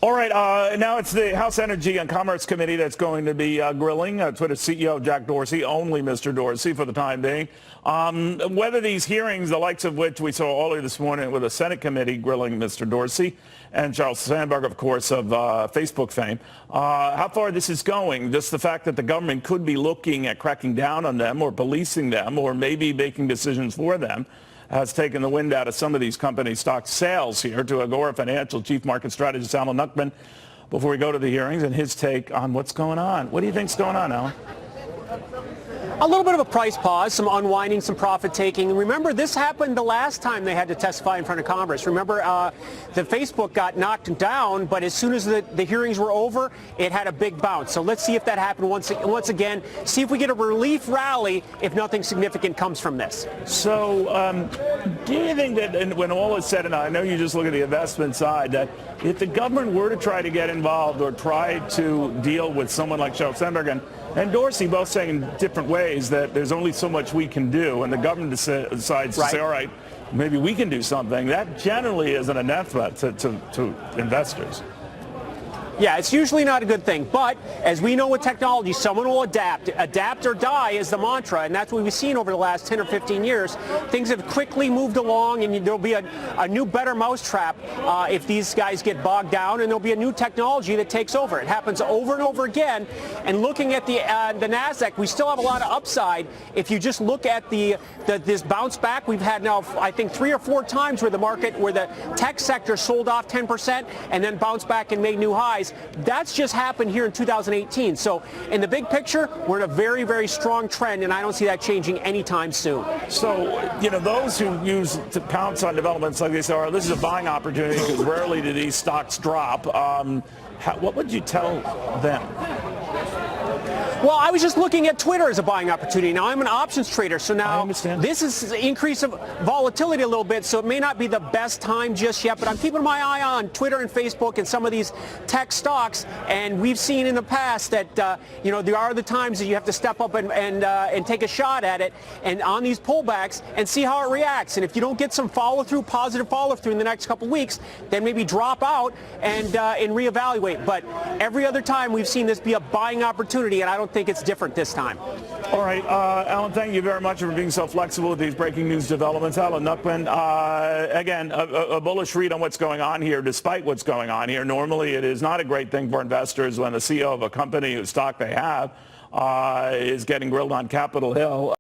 All right, now it's the House Energy and Commerce Committee that's going to be grilling Twitter CEO Jack Dorsey, only Mr. Dorsey for the time being. Whether these hearings, the likes of which we saw earlier this morning with a Senate committee grilling Mr. Dorsey and Sheryl Sandberg, of course, of Facebook fame, how far this is going, just the fact that the government could be looking at cracking down on them or policing them or maybe making decisions for them, has taken the wind out of some of these company stock sales here. To Agora Financial Chief Market Strategist Alan Nuckman, before we go to the hearings and his take on what's going on. What do you think's going on, Alan? A little bit of a price pause, some unwinding, some profit taking. Remember, this happened the last time they had to testify in front of Congress. Remember, the Facebook got knocked down, but as soon as the hearings were over, it had a big bounce. So let's see if that happened once again. See if we get a relief rally if nothing significant comes from this. So do you think that when all is said and done, I know you just look at the investment side, that if the government were to try to get involved or try to deal with someone like Sheryl Sandberg and Dorsey, both saying in different ways that there's only so much we can do, and the government decides to say, all right, maybe we can do something, that generally is an anathema to investors. Yeah, it's usually not a good thing. But as we know with technology, someone will adapt. Adapt or die is the mantra, and that's what we've seen over the last 10 or 15 years. Things have quickly moved along, and there'll be a new, better mousetrap if these guys get bogged down, and there'll be a new technology that takes over. It happens over and over again. And looking at the NASDAQ, we still have a lot of upside. If you just look at this bounce back, we've had now, I think, 3 or 4 times where the tech sector sold off 10% and then bounced back and made new highs. That's just happened here in 2018. So in the big picture, we're in a very, very strong trend, and I don't see that changing anytime soon. So, those who use to pounce on developments like this are, this is a buying opportunity because rarely do these stocks drop. What would you tell them? Well, I was just looking at Twitter as a buying opportunity. Now, I'm an options trader, so now this is an increase of volatility a little bit, so it may not be the best time just yet, but I'm keeping my eye on Twitter and Facebook and some of these tech stocks, and we've seen in the past that, there are the times that you have to step up and take a shot at it and on these pullbacks and see how it reacts. And if you don't get some follow-through, positive follow-through in the next couple weeks, then maybe drop out and reevaluate. But every other time we've seen this be a buying opportunity, and I don't think it's different this time. All right, Alan, thank you very much for being so flexible with these breaking news developments. Alan Nuckman, again, a bullish read on what's going on here, despite what's going on here. Normally, it is not a great thing for investors when the CEO of a company whose stock they have is getting grilled on Capitol Hill.